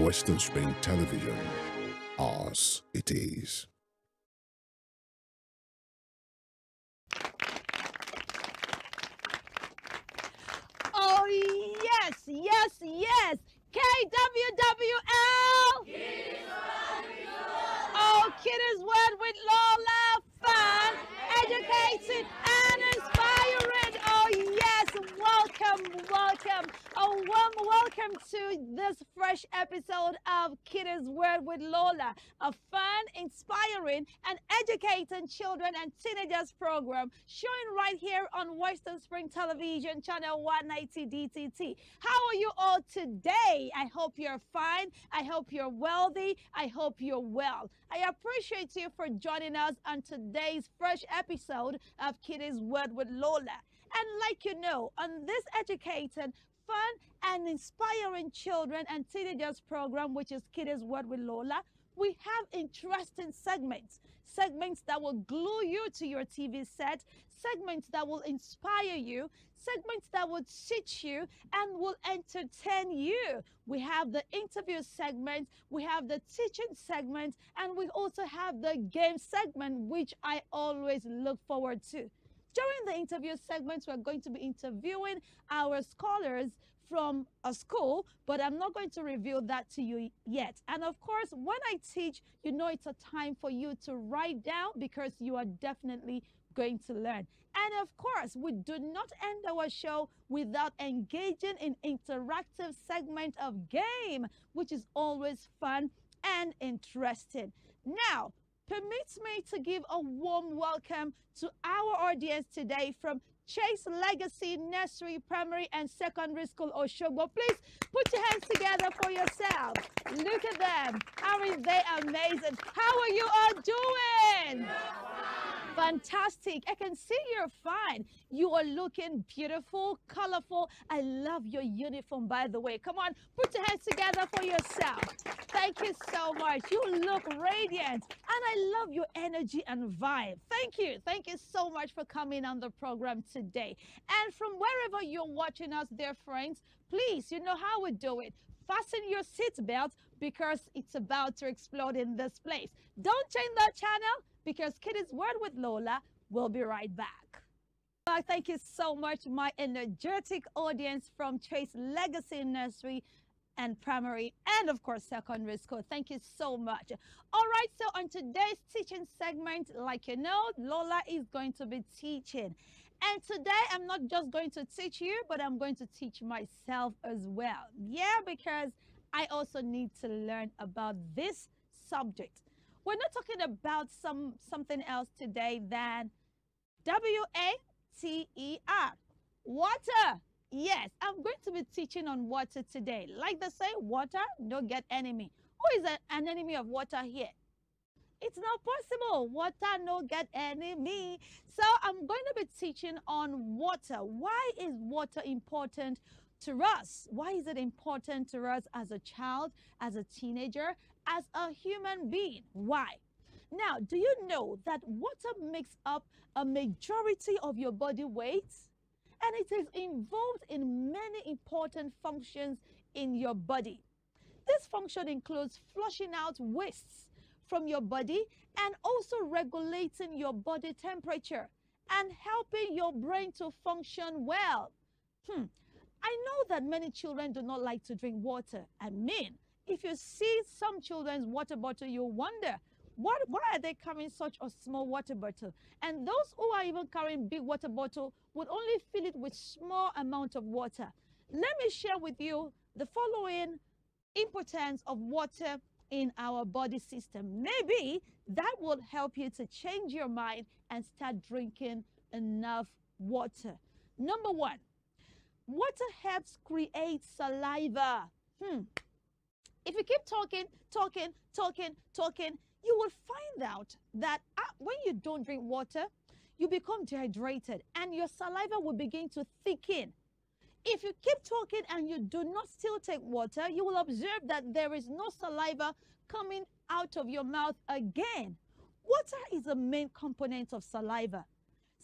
Western Spring Television. Ours it is. Oh, yes, yes, yes. KWWL. Oh, Kiddies Word with Lola. Fun, educating, and inspiring. Oh, yes. Welcome, welcome. A warm welcome to this fresh episode of Kiddies Word with Lola, a fun, inspiring, and educating children and teenagers program showing right here on Western Spring Television, channel 190 DTT. How are you all today? I hope you're fine. I hope you're wealthy. I hope you're well. I appreciate you for joining us on today's fresh episode of Kiddies Word with Lola. And like you know, on this educated, fun, and inspiring children and teenagers program, which is Kiddies Word with Lola, we have interesting segments that will glue you to your TV set, segments that will inspire you, segments that will teach you and will entertain you. We have the interview segment, we have the teaching segment, and we also have the game segment, which I always look forward to. During the interview segments, we're going to be interviewing our scholars from a school, but I'm not going to reveal that to you yet. And of course, when I teach, you know it's a time for you to write down because you are definitely going to learn. And of course, we do not end our show without engaging in interactive segment of game, which is always fun and interesting. Now, permits me to give a warm welcome to our audience today from Chase Legacy Nursery, Primary and Secondary School, OSHO. Please put your hands together for yourself. Look at them. Aren't they amazing? How are you all doing? Fantastic. I can see you're fine. You are looking beautiful, colorful. I love your uniform, by the way. Come on, put your hands together for yourself. Thank you so much. You look radiant. And I love your energy and vibe. Thank you. Thank you so much for coming on the program today. And from wherever you're watching us, dear friends, please, you know how we do it. Fasten your seatbelt because it's about to explode in this place. Don't change that channel because Kiddies Word with Lola will be right back. Thank you so much, my energetic audience from Chase Legacy Nursery and Primary and, of course, Secondary School. Thank you so much. All right, so on today's teaching segment, like you know, Lola is going to be teaching. And today, I'm not just going to teach you, but I'm going to teach myself as well. Yeah, because I also need to learn about this subject. We're not talking about something else today than W-A-T-E-R, water. Yes, I'm going to be teaching on water today. Like they say, water no get enemy. Who is an enemy of water here? It's not possible. Water no get enemy. So I'm going to be teaching on water. Why is water important to us? Why is it important to us as a child, as a teenager, as a human being? Why? Now, do you know that water makes up a majority of your body weight? And it is involved in many important functions in your body. This function includes flushing out wastes from your body and also regulating your body temperature and helping your brain to function well. I know that many children do not like to drink water. I mean, if you see some children's water bottle, you wonder, why are they carrying such a small water bottle? And those who are even carrying big water bottle would only fill it with small amount of water. Let me share with you the following importance of water in our body system. Maybe that will help you to change your mind and start drinking enough water. Number one, water helps create saliva. If you keep talking, you will find out that when you don't drink water, you become dehydrated and your saliva will begin to thicken. If you keep talking and you do not still take water, you will observe that there is no saliva coming out of your mouth again. Water is a main component of saliva.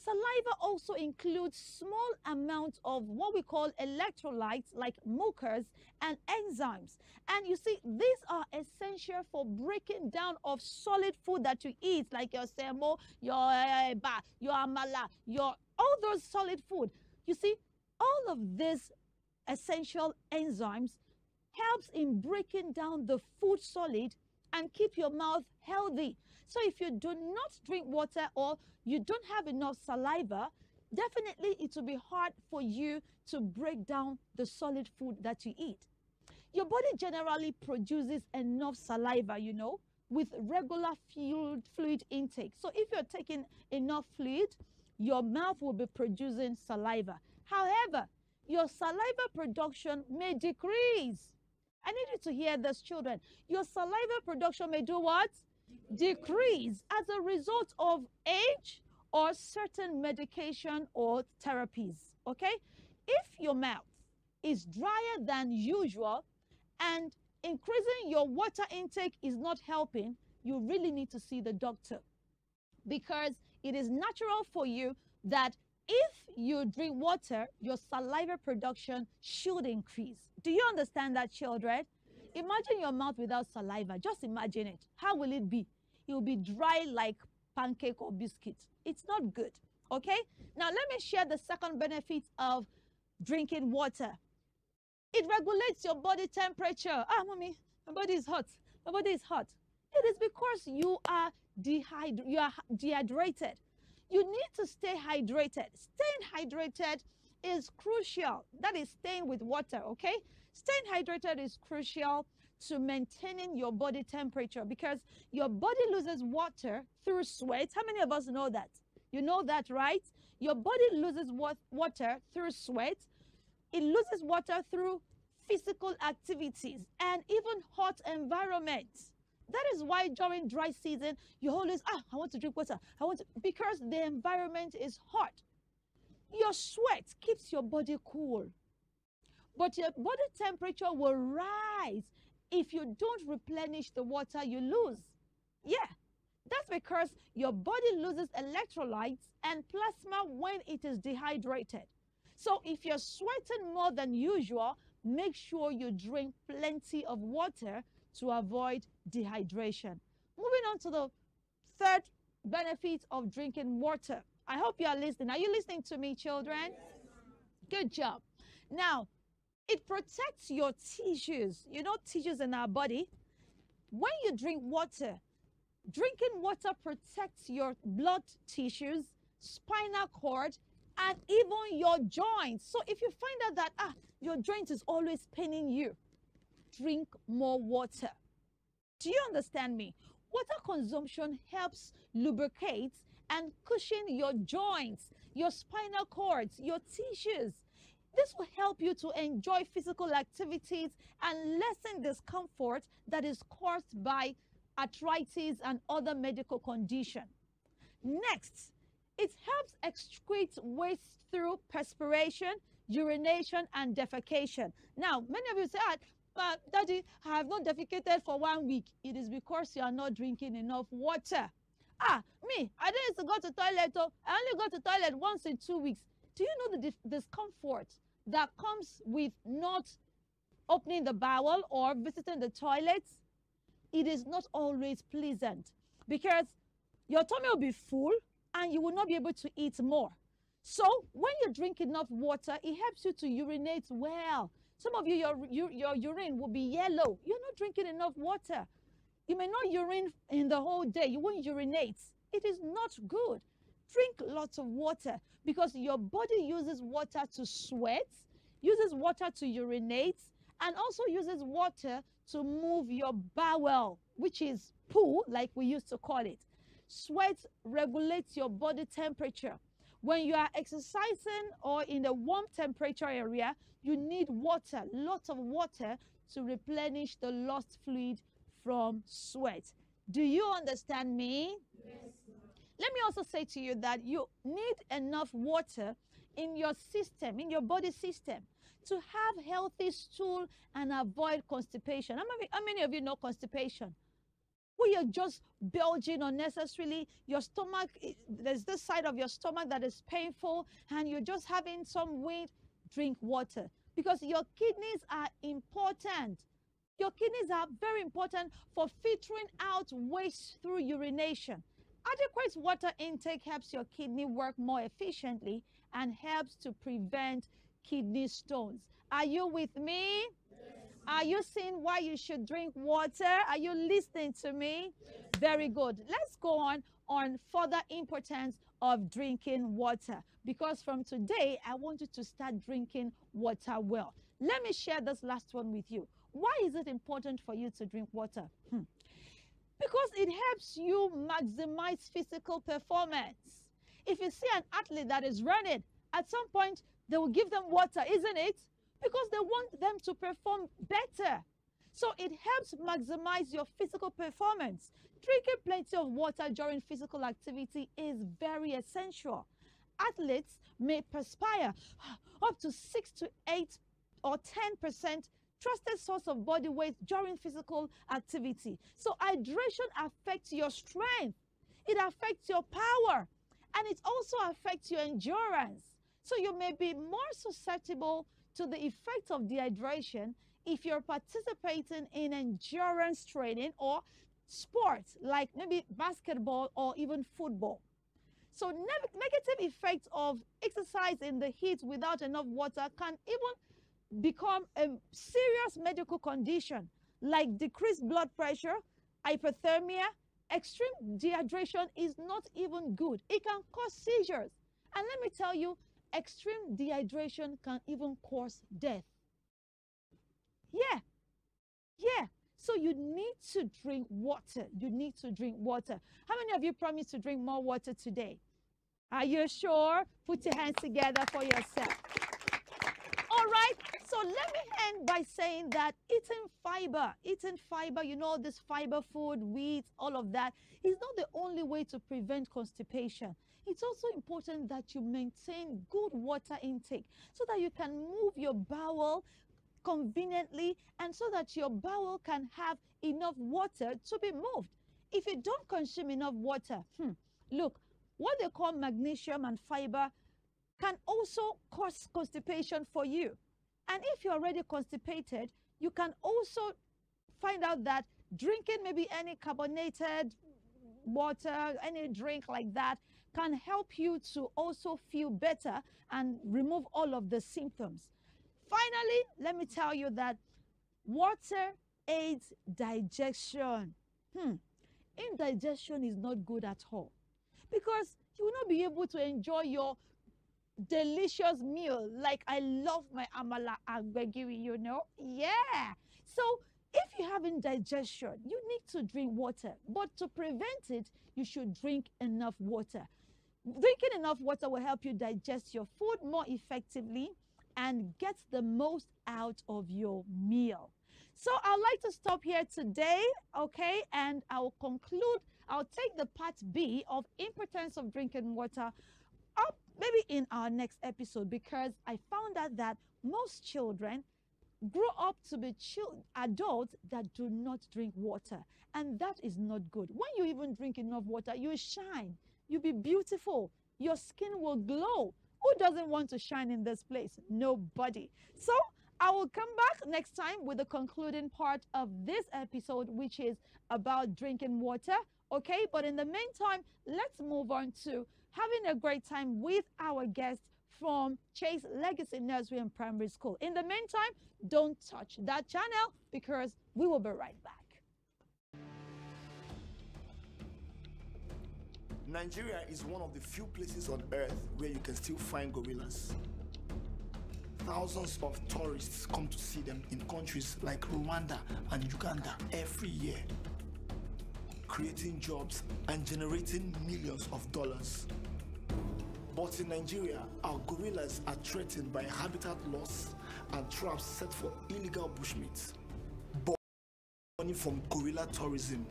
Saliva also includes small amounts of what we call electrolytes like mucus and enzymes. And you see, these are essential for breaking down of solid food that you eat, like your semo, your eba, your amala, your all those solid food. You see, all of these essential enzymes helps in breaking down the food solid and keep your mouth healthy. So if you do not drink water or you don't have enough saliva, definitely it will be hard for you to break down the solid food that you eat. Your body generally produces enough saliva, you know, with regular fluid intake. So if you're taking enough fluid, your mouth will be producing saliva. However, your saliva production may decrease. I need you to hear this, children. Your saliva production may do what? Decrease as a result of age or certain medication or therapies, okay? If your mouth is drier than usual and increasing your water intake is not helping, you really need to see the doctor, because it is natural for you that if you drink water, your saliva production should increase. Do you understand that, children? Imagine your mouth without saliva. Just imagine it. How will it be? It will be dry like pancake or biscuit. It's not good. Okay? Now, let me share the second benefit of drinking water. It regulates your body temperature. Ah, mommy, my body is hot. My body is hot. It is because you are dehydrated. You need to stay hydrated. Staying hydrated is crucial. That is staying with water, okay? Staying hydrated is crucial to maintaining your body temperature, because your body loses water through sweat. How many of us know that? You know that, right? Your body loses water through sweat. It loses water through physical activities and even hot environments. That is why during dry season, you always, I want to drink water. Because the environment is hot. Your sweat keeps your body cool. But your body temperature will rise if you don't replenish the water you lose. Yeah, that's because your body loses electrolytes and plasma when it is dehydrated. So if you're sweating more than usual, make sure you drink plenty of water to avoid dehydration. Moving on to the third benefit of drinking water. I hope you are listening. Are you listening to me, children? Good job. Now, it protects your tissues. You know, tissues in our body. When you drink water, drinking water protects your blood tissues, spinal cord, and even your joints. So if you find out that your joint is always paining you, drink more water. Do you understand me? Water consumption helps lubricate and cushion your joints, your spinal cords, your tissues. This will help you to enjoy physical activities and lessen discomfort that is caused by arthritis and other medical conditions. Next, it helps excrete waste through perspiration, urination, and defecation. Now, many of you say, Daddy, I have not defecated for 1 week. It is because you are not drinking enough water. Me, I didn't used to go to toilet. I only go to toilet once in 2 weeks. Do you know the discomfort that comes with not opening the bowel or visiting the toilet? It is not always pleasant, because your tummy will be full and you will not be able to eat more. So when you drink enough water, it helps you to urinate well. Some of you, your urine will be yellow. You're not drinking enough water. You may not urine in the whole day. You won't urinate. It is not good. Drink lots of water, because your body uses water to sweat, uses water to urinate, and also uses water to move your bowel, which is poo, like we used to call it. Sweat regulates your body temperature. When you are exercising or in a warm temperature area, you need water, lots of water, to replenish the lost fluid from sweat. Do you understand me? Yes. Let me also say to you that you need enough water in your system, in your body system, to have healthy stool and avoid constipation. How many of you know constipation? where you're just belching unnecessarily, your stomach, there's this side of your stomach that is painful, and you're just having some wind, drink water. Because your kidneys are important. Your kidneys are very important for filtering out waste through urination. Adequate water intake helps your kidney work more efficiently and helps to prevent kidney stones. Are you with me? Are you seeing why you should drink water? Are you listening to me? Very good. Let's go on further importance of drinking water, because from today, I want you to start drinking water well. Let me share this last one with you. Why is it important for you to drink water? Because it helps you maximize physical performance. If you see an athlete that is running, at some point, they will give them water, isn't it? Because they want them to perform better. So it helps maximize your physical performance. Drinking plenty of water during physical activity is very essential. Athletes may perspire up to 6 to 8 or 10% trusted source of body weight during physical activity. So hydration affects your strength. It affects your power. And it also affects your endurance. So you may be more susceptible to the effect of dehydration if you're participating in endurance training or sports like maybe basketball or even football. So negative effects of exercise in the heat without enough water can even become a serious medical condition like decreased blood pressure, hypothermia. Extreme dehydration is not even good. It can cause seizures. And let me tell you, extreme dehydration can even cause death. Yeah. So you need to drink water. You need to drink water. How many of you promised to drink more water today? Are you sure? Put your hands together for yourself. All right. So let me end by saying that eating fiber, you know, this fiber food, wheat, all of that, is not the only way to prevent constipation. It's also important that you maintain good water intake so that you can move your bowel conveniently and so that your bowel can have enough water to be moved. If you don't consume enough water, look, what they call magnesium and fiber can also cause constipation for you. And if you're already constipated, you can also find out that drinking maybe any carbonated water, any drink like that, can help you to also feel better and remove all of the symptoms. Finally, let me tell you that water aids digestion. Indigestion is not good at all because you will not be able to enjoy your delicious meal. Like, I love my amala agbegiri, you know. Yeah. So if you have indigestion, you need to drink water. But to prevent it, you should drink enough water. Drinking enough water will help you digest your food more effectively and get the most out of your meal. So I'd like to stop here today, okay? And I'll conclude, I'll take the part B of importance of drinking water up maybe in our next episode, because I found out that most children grow up to be adults that do not drink water. And that is not good. When you even drink enough water, you shine. You'll be beautiful. Your skin will glow. Who doesn't want to shine in this place? Nobody. So I will come back next time with the concluding part of this episode, which is about drinking water. Okay, but in the meantime, let's move on to having a great time with our guests from Chase Legacy Nursery and Primary School. In the meantime, don't touch that channel because we will be right back. Nigeria is one of the few places on earth where you can still find gorillas. Thousands of tourists come to see them in countries like Rwanda and Uganda every year, creating jobs and generating millions of dollars. But in Nigeria, our gorillas are threatened by habitat loss and traps set for illegal bushmeat. But money from gorilla tourism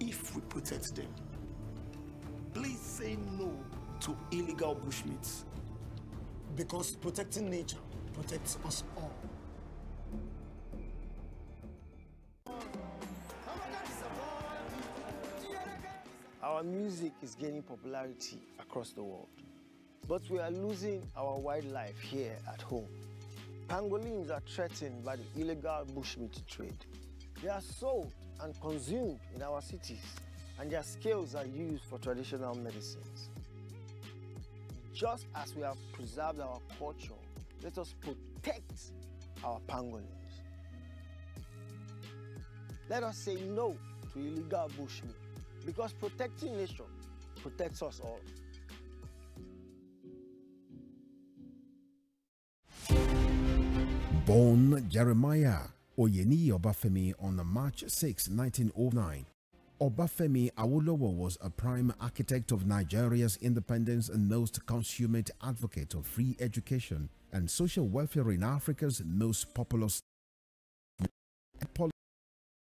if we protect them. Please say no to illegal bushmeat. Because protecting nature protects us all. music is gaining popularity across the world, but we are losing our wildlife here at home. Pangolins are threatened by the illegal bushmeat trade. They are sold and consumed in our cities, and their scales are used for traditional medicines. Just as we have preserved our culture, let us protect our pangolins. Let us say no to illegal bushmeat, because protecting nature protects us all. Born Jeremiah Oyeni Obafemi on March 6, 1909, Obafemi Awolowo was a prime architect of Nigeria's independence and most consummate advocate of free education and social welfare in Africa's most populous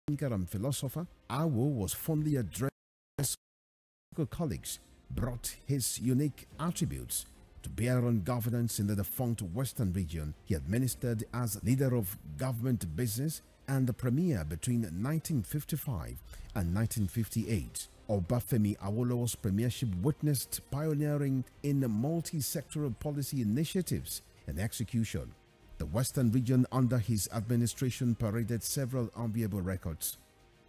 thinker and philosopher. Awo was fondly addressed to colleagues, brought his unique attributes to bear on governance in the defunct Western region. He administered as leader of government business and the premier between 1955 and 1958. Obafemi Awolowo's premiership witnessed pioneering in multi-sectoral policy initiatives and execution. The Western region under his administration paraded several enviable records.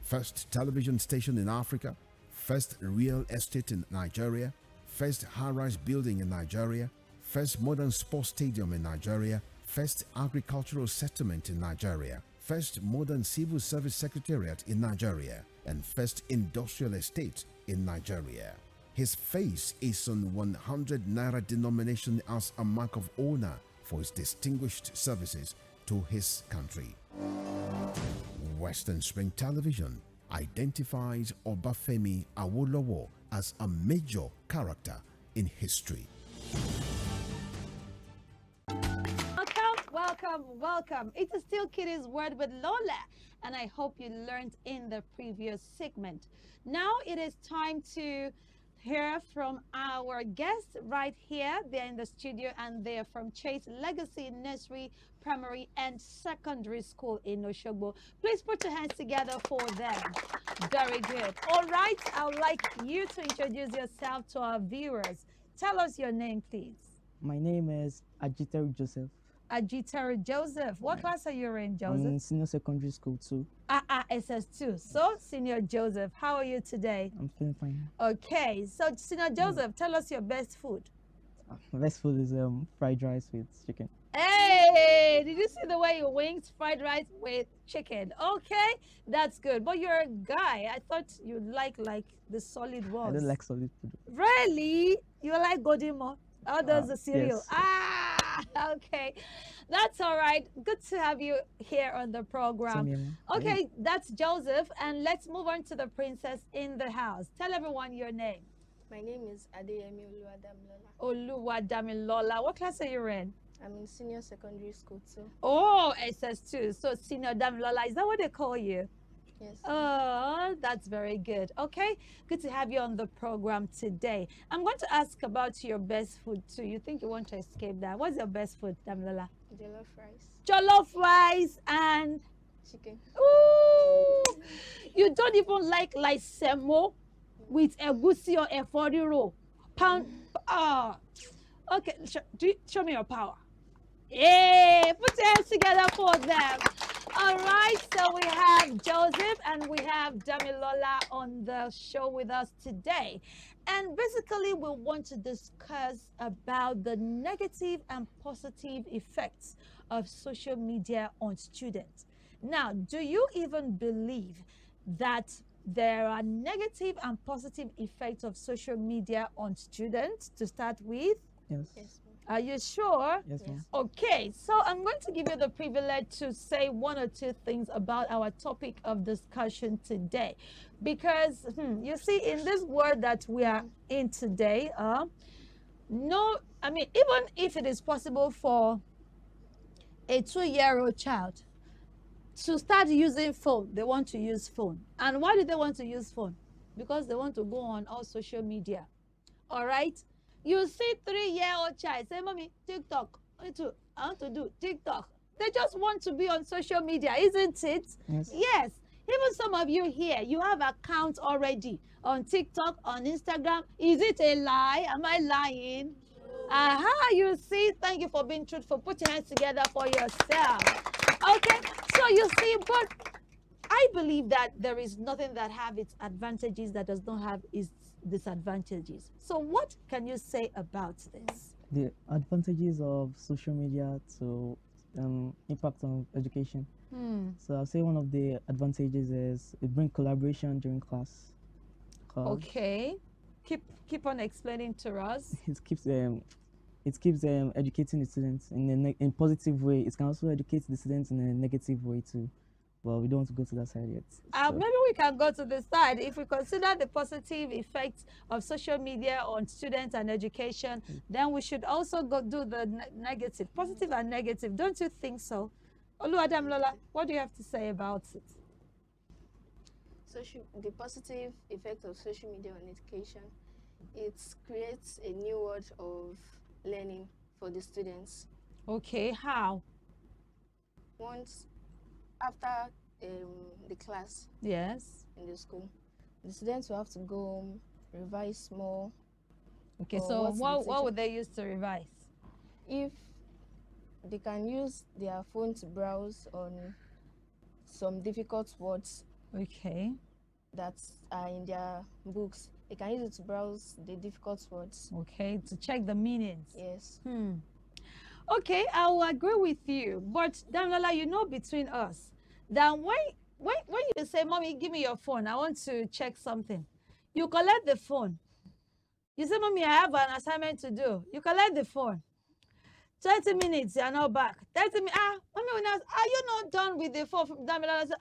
First television station in Africa, first real estate in Nigeria, first high-rise building in Nigeria, first modern sports stadium in Nigeria, first agricultural settlement in Nigeria, first modern civil service secretariat in Nigeria, and first industrial estate in Nigeria. His face is on 100 naira denomination as a mark of honor for his distinguished services to his country. Western Spring Television identifies Obafemi Awolowo as a major character in history. Welcome. It is still Kiddies Word with Lola, and I hope you learned in the previous segment. Now it is time to hear from our guests right here. They're in the studio and they're from Chase Legacy Nursery, Primary and Secondary School in Oshogbo. Please put your hands together for them. Very good. All right, I would like you to introduce yourself to our viewers. Tell us your name, please. My name is Ajiter Joseph. Ajiter Joseph. What class are you in, Joseph? I'm in senior secondary school too. SS2. So, Senior Joseph, how are you today? I'm feeling fine. Okay, so Senior Joseph, tell us your best food. My best food is fried rice with chicken. Hey, did you see the way you winked? Fried rice with chicken. Okay, that's good. But you're a guy. I thought you'd like the solid ones. I don't like solid food. Really? You like Godimo? How does the cereal? Yes. Okay. That's all right. Good to have you here on the program. Okay, that's Joseph. And let's move on to the princess in the house. Tell everyone your name. My name is Adeyemi Oluwadamilola. Oluwadamilola. What class are you in? I'm in senior secondary school too. Oh, SS2. So Senior Damilola, is that what they call you? Yes. Oh, that's very good. Okay, good to have you on the program today. I'm going to ask about your best food too. You think you want to escape that? What's your best food, Damilola? Jollof rice. Jollof rice and chicken. Ooh, you don't even like semo with egusi or efori pound. Okay, show me your power. Hey, put your hands together for them. All right, so we have Joseph and we have Damilola on the show with us today. And basically, we want to discuss about the negative and positive effects of social media on students. Now, do you even believe that there are negative and positive effects of social media on students to start with? Yes. Yes. Are you sure? Yes, ma'am. Okay, so I'm going to give you the privilege to say one or two things about our topic of discussion today. Because, you see, in this world that we are in today, even if it is possible for a 2-year-old child to start using phone, they want to use phone. And why do they want to use phone? Because they want to go on all social media. All right? You see 3-year-old child say, Mommy, TikTok. I want to do TikTok. They just want to be on social media, isn't it? Yes. Yes. Even some of you here, you have accounts already on TikTok, on Instagram. Is it a lie? Am I lying? Aha, you see, thank you for being truthful. Put your hands together for yourself. Okay, so you see, but I believe that there is nothing that have its advantages that does not have its disadvantages. So what can you say about this? The advantages of social media to impact on education. So I'll say one of the advantages is it brings collaboration during class. Okay, keep on explaining to us. It keeps educating the students in a positive way. It can also educate the students in a negative way too. Well, we don't want to go to that side yet. So. Maybe we can go to the side. If we consider the positive effects of social media on students and education, then we should also go do the negative, positive and negative. Don't you think so? LOLAH, what do you have to say about it? The positive effect of social media on education, it creates a new world of learning for the students. Okay, how? Once after the class, yes, in the school, the students will have to go home, revise more. Okay, so what would they use to revise? If they can use their phone to browse on some difficult words, okay, that are in their books, they can use it to browse the difficult words. Okay, to check the meanings. Yes. Okay, I will agree with you. But LOLAH, you know, between us, that when you say, "Mommy, give me your phone, I want to check something," you collect the phone. You say, "Mommy, I have an assignment to do." You collect the phone. 20 minutes, you're not back. 30 minutes, Mommy, are you not done with the phone? LOLAH say,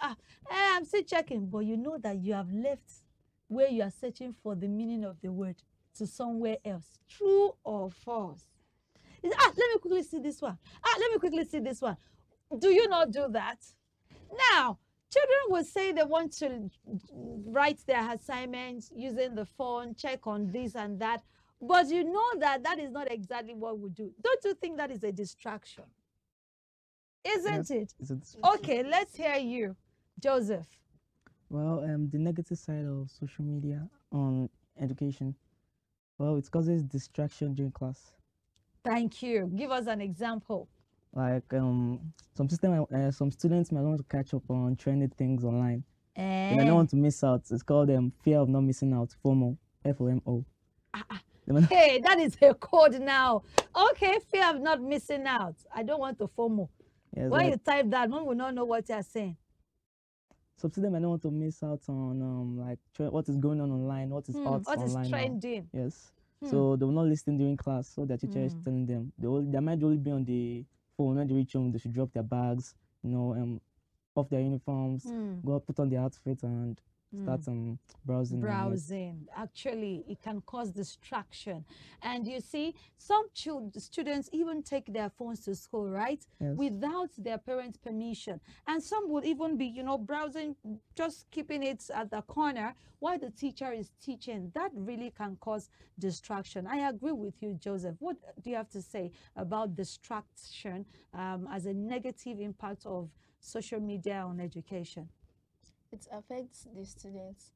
I'm still checking. But you know that you have left where you are searching for the meaning of the word to somewhere else. True or false? You say, let me quickly see this one. Let me quickly see this one. Do you not do that? Now, children will say they want to write their assignments using the phone, check on this and that. But you know that that is not exactly what we do. Don't you think that is a distraction? Isn't it? Okay, let's hear you, Joseph. Well, the negative side of social media on education, well, it causes distraction during class. Thank you. Give us an example. Like some students might want to catch up on trending things online. They might not want to miss out. It's called fear of not missing out, FOMO, FOMO. Hey, that is a code now. Okay, fear of not missing out. I don't want to FOMO. Yes, when you type that, one will not know what you're saying. Some students might not want to miss out on like what is going on online, what is hot what online is trending. Now. Yes. So they will not listen during class, so their teacher is telling them. They might only be on the phone. When they reach home, they should drop their bags, off their uniforms, go put on their outfit and start browsing. Actually, it can cause distraction. And you see, some students even take their phones to school, right? Yes. Without their parents' permission. And some would even be, browsing, just keeping it at the corner while the teacher is teaching. That really can cause distraction. I agree with you, Joseph. What do you have to say about distraction as a negative impact of social media on education? It affects the students.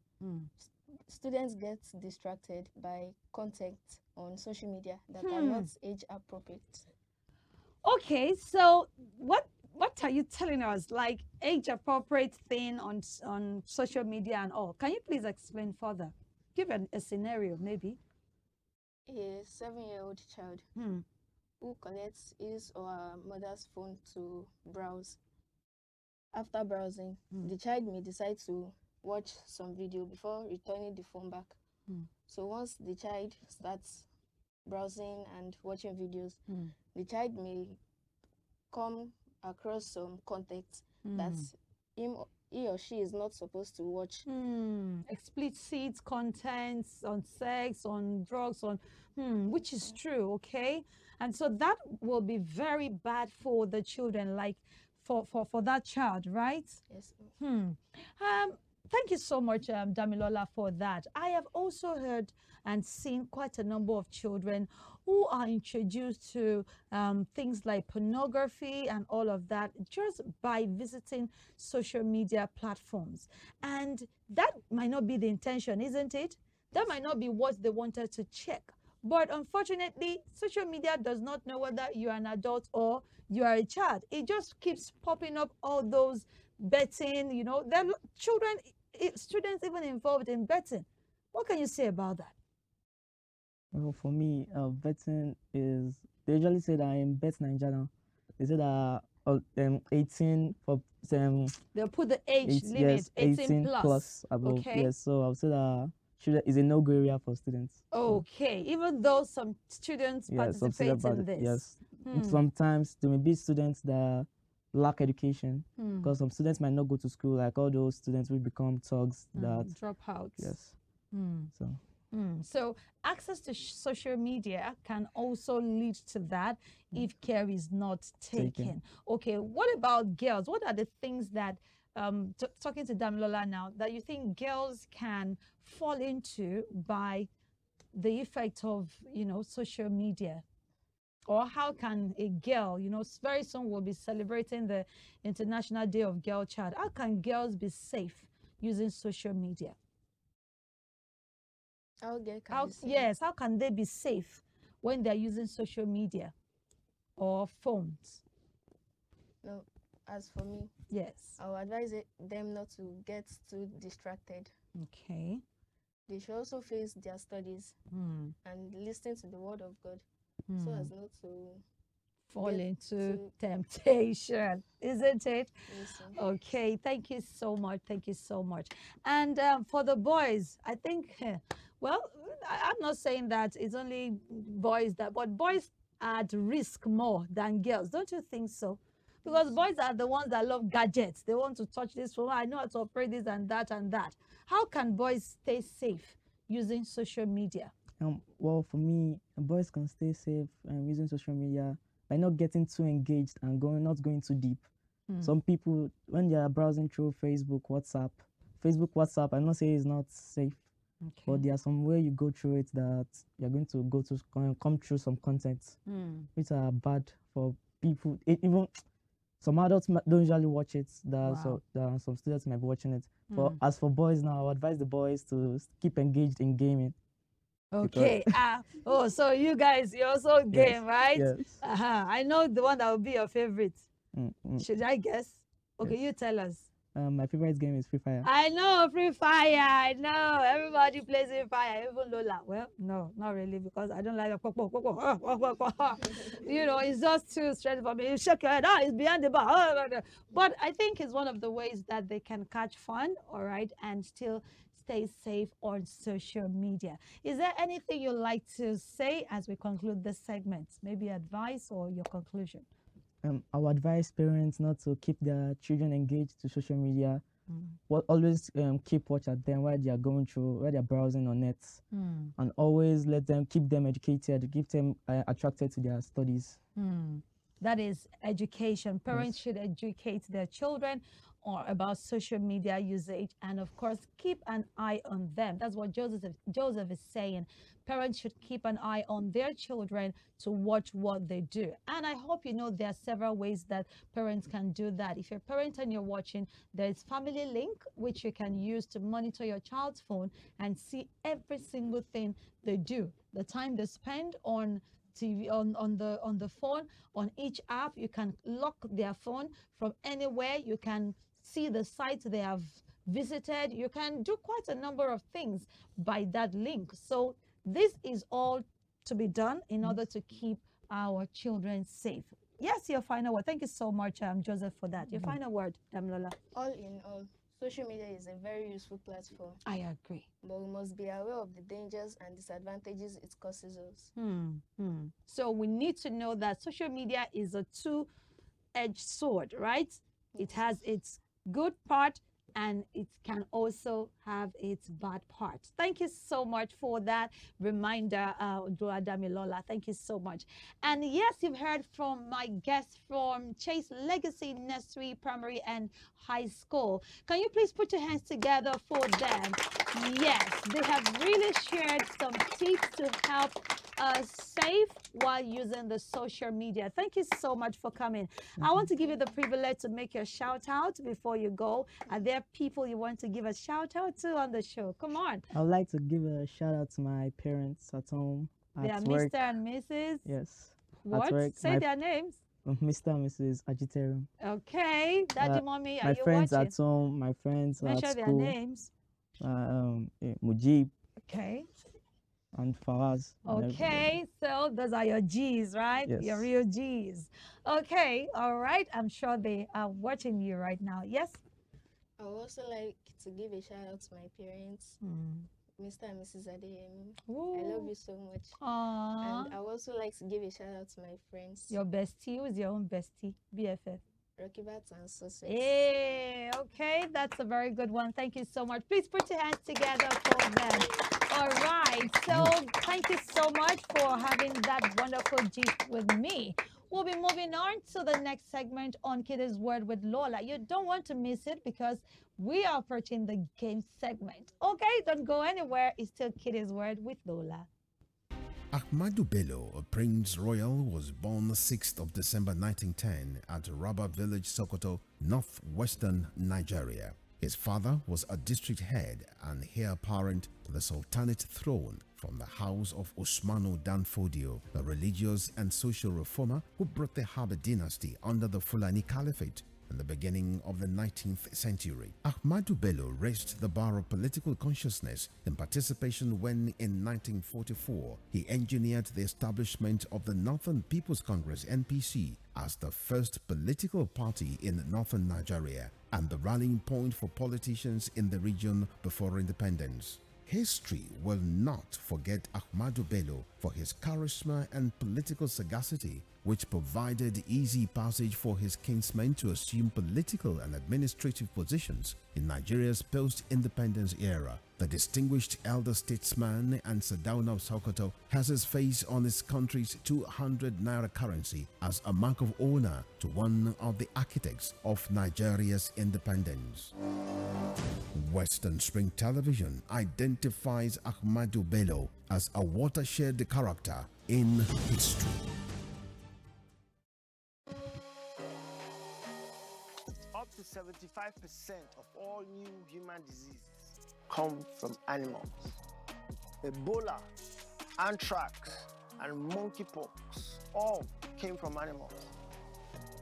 Students get distracted by content on social media that are not age appropriate. Okay, so what are you telling us, like age appropriate thing on social media and all? Can you please explain further? Give a scenario, maybe. A 7-year-old child who collects his or her mother's phone to browse. After browsing, the child may decide to watch some video before returning the phone back. So once the child starts browsing and watching videos, the child may come across some content that he or she is not supposed to watch. Explicit contents on sex, on drugs, on which is true, okay? And so that will be very bad for the children, like for that child, right? Yes. Thank you so much, Damilola, for that. I have also heard and seen quite a number of children who are introduced to things like pornography and all of that just by visiting social media platforms. And that might not be the intention, isn't it? That might not be what they wanted to check. But unfortunately, social media does not know whether you are an adult or you are a child. It just keeps popping up all those betting, you know, there are children, students even involved in betting. What can you say about that? Well, for me, betting is, they usually say that I'm Bet Nigeria. They say that 18 for they'll put the age limit, yes, 18 plus above. Okay. Yes, so I would say that is a no-go area for students. Okay, so, even though some students participate in this. Yes, sometimes there may be students that lack education because some students might not go to school, like all those students will become thugs that dropouts. Yes. So access to social media can also lead to that if care is not taken. Okay, what about girls? What are the things that, talking to Damilola now, that you think girls can fall into by the effect of, you know, social media? Or how can a girl, you know, very soon we'll be celebrating the International Day of Girl Child. How can girls be safe using social media? Yes, how can they be safe when they're using social media or phones? No, as for me, yes, I would advise them not to get too distracted. Okay. They should also face their studies and listen to the word of God so as not to fall into temptation, isn't it? Yes, okay, thank you so much. Thank you so much. And for the boys, I think, well, I'm not saying that it's only boys but boys are at risk more than girls. Don't you think so? Because boys are the ones that love gadgets. They want to touch this phone. I know how to operate this and that and that. How can boys stay safe using social media? Well, for me, boys can stay safe using social media by not getting too engaged and not going too deep. Some people, when they are browsing through Facebook, WhatsApp, I'm not saying it's not safe, but there are some way you go through it that you're going to go to come through some content which are bad for people. Even some adults don't usually watch it. So some students might be watching it. But as for boys now, I would advise the boys to keep engaged in gaming. Okay. So you guys, you also game, right? Yes. I know the one that will be your favorite. Should I guess? Okay, you tell us. My favorite game is Free Fire. I know Free Fire. I know everybody plays Free Fire, even Lola. Well, no, not really, because I don't like a you know, it's just too straight for me. You shake your head, it's behind the bar. But I think it's one of the ways that they can catch fun, all right, and still stay safe on social media. Is there anything you'd like to say as we conclude this segment? Maybe advice or your conclusion? I would advise parents not to keep their children engaged to social media. Always keep watch at them while they are going through, while they are browsing on net, and always keep them educated, keep them attracted to their studies. That is education. Parents should educate their children about social media usage, and of course keep an eye on them. That's what Joseph is saying. Parents should keep an eye on their children to watch what they do. And I hope you know there are several ways that parents can do that. If you're a parent and you're watching, there's Family Link, which you can use to monitor your child's phone and see every single thing they do, the time they spend on TV, on the phone, on each app. You can lock their phone from anywhere. You can see the sites they have visited. You can do quite a number of things by that link. So this is all to be done in order to keep our children safe. Yes, your final word. Thank you so much, Joseph, for that. Your final word, Damilola. All in all, social media is a very useful platform. I agree. But we must be aware of the dangers and disadvantages it causes us. So we need to know that social media is a two-edged sword, right? It has its good part and it can also have its bad parts. Thank you so much for that reminder, Lola. Thank you so much. And yes, you've heard from my guests from Chase Legacy Nursery, Primary, and High School. Can you please put your hands together for them? Yes, they have really shared some tips to help us safe while using the social media. Thank you so much for coming. I want to give you the privilege to make your shout out before you go. Are there people you want to give a shout out to on the show? Come on. I would like to give a shout out to my parents at home. They are work. Mr. and Mrs. Yes. What? Work, say their names. Mr. and Mrs. Agiterum. Okay. Daddy, mommy, are you watching? My friends at home, my friends Mention at their school. names. Mujib. Okay. And Fawaz. Okay, so those are your G's, right? Yes. Your real G's. Okay, all right. I'm sure they are watching you right now. Yes? I would also like to give a shout out to my parents, Mr. and Mrs. Adeyemi. I love you so much. Aww. And I would also like to give a shout out to my friends. Your bestie? Who's your own bestie? BFF. Rocky Bats and Sussex. Hey, okay, that's a very good one. Thank you so much. Please put your hands together for them. All right, so thank you so much for having that wonderful gist with me. We'll be moving on to the next segment on Kiddies Word with Lola. You don't want to miss it because we are approaching the game segment. Okay, don't go anywhere. It's still Kiddies Word with Lola. Ahmadu Bello, a Prince Royal, was born 6th of December 1910 at Rabba Village, Sokoto, northwestern Nigeria. His father was a district head and heir apparent to the Sultanate throne from the house of Usmanu Danfodio, a religious and social reformer who brought the Habib dynasty under the Fulani Caliphate in the beginning of the 19th century. Ahmadu Bello raised the bar of political consciousness in participation when, in 1944, he engineered the establishment of the Northern People's Congress (NPC) as the first political party in northern Nigeria and the rallying point for politicians in the region before independence. History will not forget Ahmadu Bello for his charisma and political sagacity, which provided easy passage for his kinsmen to assume political and administrative positions in Nigeria's post-independence era. The distinguished elder statesman and Sardauna of Sokoto has his face on his country's 200 naira currency as a mark of honor to one of the architects of Nigeria's independence. Western Spring Television identifies Ahmadu Bello as a watershed character in history. Up to 75% of all new human diseases come from animals. Ebola, anthrax, and monkeypox all came from animals.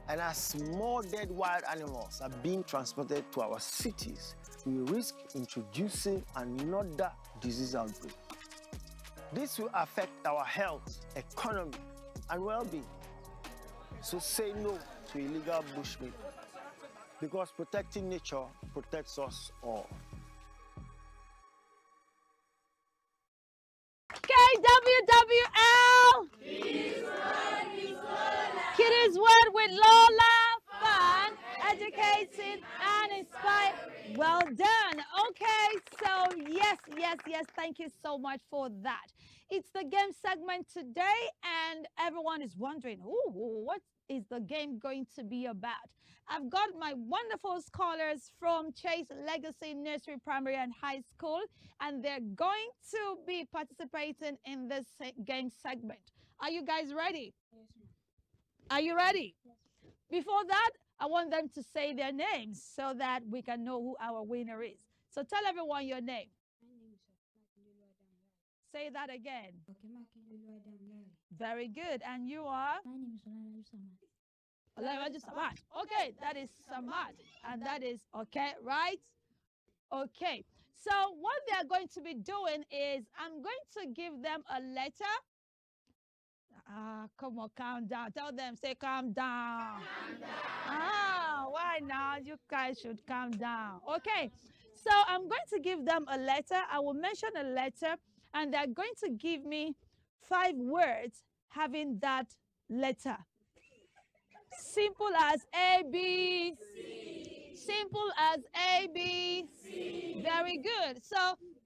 And as more dead wild animals are being transported to our cities, we risk introducing another disease outbreak. This will affect our health, economy, and well-being. So say no to illegal bushmeat, because protecting nature protects us all. KWWL! Kiddies Word with Lola. Fun, educating, and inspiring. Well done. Okay, so yes. Thank you so much for that. It's the game segment today, and everyone is wondering, what is the game going to be about? I've got my wonderful scholars from Chase Legacy Nursery, Primary, and High School, and they're going to be participating in this game segment. Are you guys ready? Yes, ma'am. Are you ready? Yes. Before that, I want them to say their names so that we can know who our winner is. So tell everyone your name. My name is Say that again. Okay, very good. And you are? My name is Olawaju Samad. Okay, that is Samad. And that is okay, right? Okay. So what they're going to be doing is I'm going to give them a letter. Come on, calm down. Tell them, say calm down. Calm down. Why now? You guys should calm down. Okay. So I'm going to give them a letter. I will mention a letter, and they're going to give me 5 words having that letter. Simple as A, B, C. Simple as A, B, C. Very good. So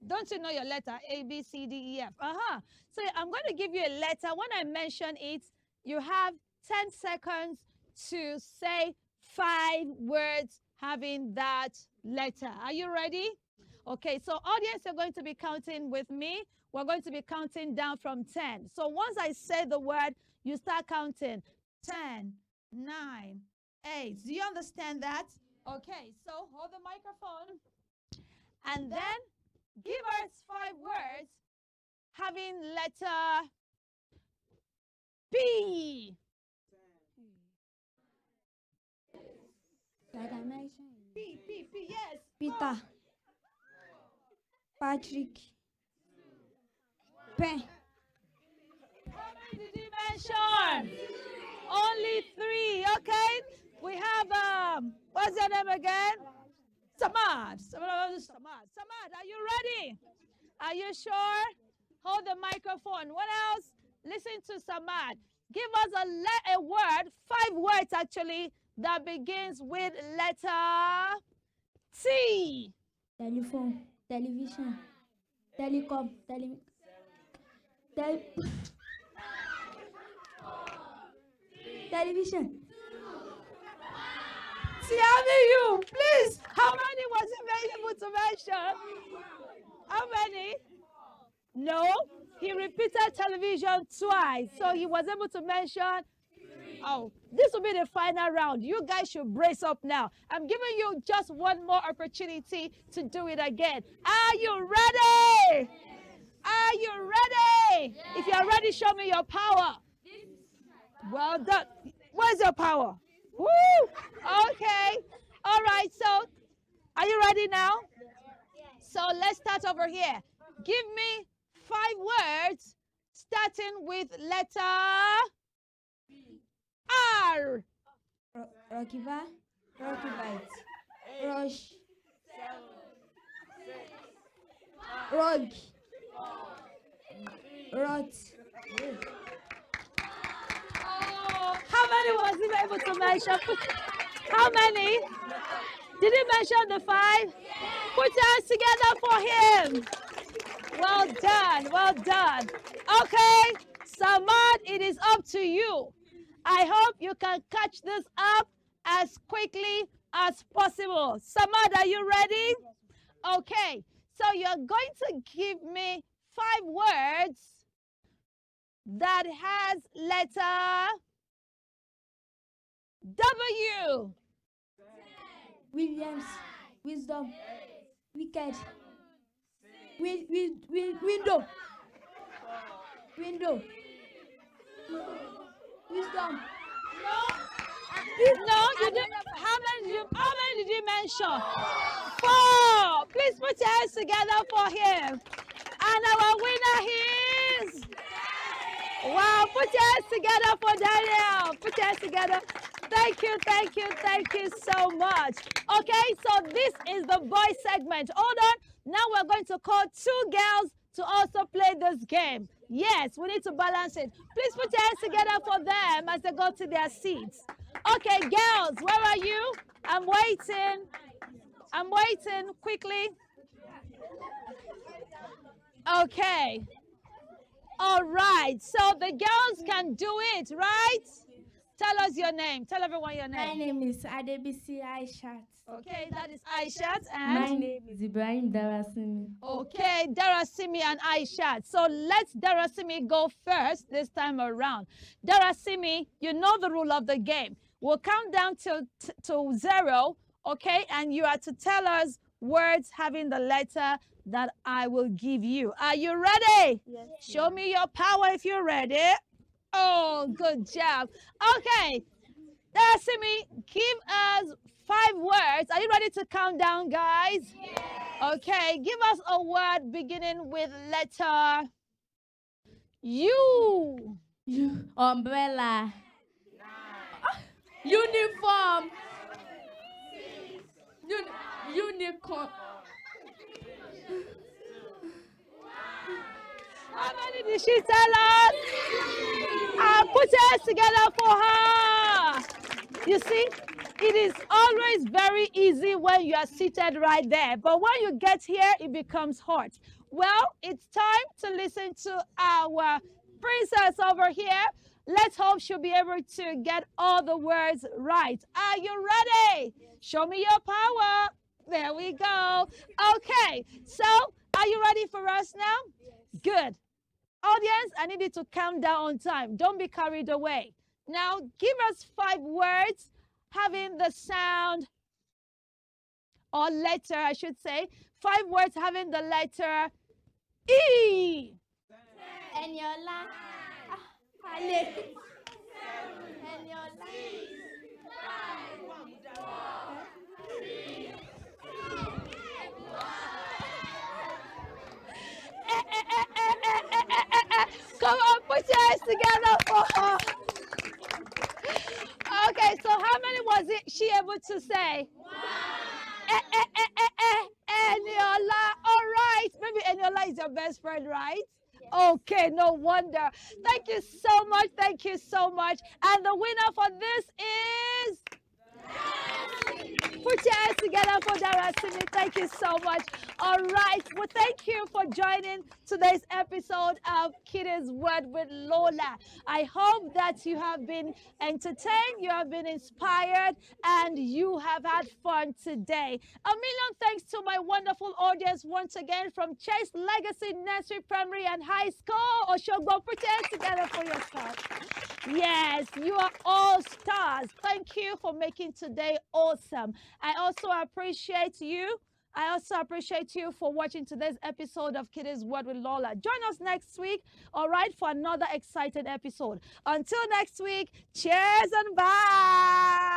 don't you know your letter? A, B, C, D, E, F. So I'm going to give you a letter. When I mention it, you have 10 seconds to say 5 words having that letter. Are you ready? Okay, so audience, you're going to be counting with me. We're going to be counting down from 10. So once I say the word, you start counting. 10, 9, 8. Do you understand that? Okay, so hold the microphone. And then give us 5 words having letter P. P, yes. Peter. Patrick. Pen. How many did you mention? Only 3, okay? We have, what's your name again? Samad. Samad, are you ready? Are you sure? Hold the microphone. What else? Listen to Samad. Give us a word, 5 words actually, that begins with letter T. Telephone. Television. Telecom. Television. You, please. How many was he able to mention? How many? No. He repeated television twice. So he was able to mention. Oh, this will be the final round. You guys should brace up now. I'm giving you just one more opportunity to do it again. Are you ready? Are you ready? If you're ready, show me your power. Well done. Where's your power? Woo! Okay. All right. So, are you ready now? So, let's start over here. Give me 5 words starting with letter R. Rocky Bar. Rocky Bite. Rush. Rog. Rot. How many was he able to mention? How many? Did he mention the 5? Put your hands together for him. Well done, well done. Okay, Samad, it is up to you. I hope you can catch this up as quickly as possible. Samad, are you ready? Okay, so you're going to give me 5 words that has letter W. Williams. Wisdom. Wicked. Window. Window. Wisdom. No, you didn't. How many did you mention? 4. Please put your hands together for him. And our winner is. Wow, put your hands together for Daniel. Put your hands together. Thank you, thank you, thank you so much. Okay, so this is the boy segment. Hold on. Now we're going to call 2 girls to also play this game. Yes, we need to balance it. Please put your hands together for them as they go to their seats. Okay, girls, where are you? I'm waiting. I'm waiting quickly. Okay. All right. So the girls can do it, right? Tell us your name. Tell everyone your name. My name is Adebisi Aishat. Okay, that is Aishat. And my name is Ibrahim Darasimi. Okay, Darasimi and Aishat. So let's Darasimi go first this time around. Darasimi, you know the rule of the game. We'll count down to 0, okay? And you are to tell us words having the letter that I will give you. Are you ready? Yes. Show me your power if you're ready. Oh, good job. Okay, Darasimi, give us 5 words. Are you ready to count down, guys? Yes. Okay, give us a word beginning with letter U. Umbrella. Uniform. Unicorn. How many did she tell us? Put your hands together for her. You see, It is always very easy when you are seated right there, but when you get here, it becomes hard. Well, it's time to listen to our princess over here. Let's hope she'll be able to get all the words right. Are you ready? Show me your power. There we go. Okay, so are you ready for us now? Good. Audience, I need you to calm down on time. Don't be carried away. Now, give us 5 words having the sound or letter, I should say. 5 words having the letter E. Eniola. Ale. Eniola. Come on, put your hands together for her. Okay, so how many was she able to say? Eniola. All right. Maybe Eniola is your best friend, right? Okay, no wonder. Thank you so much. Thank you so much. And the winner for this is... Put your hands together for Darasimi. Thank you so much. All right. Well, thank you for joining today's episode of Kiddies Word with Lola. I hope that you have been entertained, you have been inspired, and you have had fun today. A million thanks to my wonderful audience once again from Chase Legacy Nursery, Primary, and High School. Oshogbo, put your hands together for yourself. Yes, you are all stars. Thank you for making today awesome. I also appreciate you. I also appreciate you for watching today's episode of Kiddies Word with Lola. Join us next week, all right, for another exciting episode. Until next week, cheers and bye.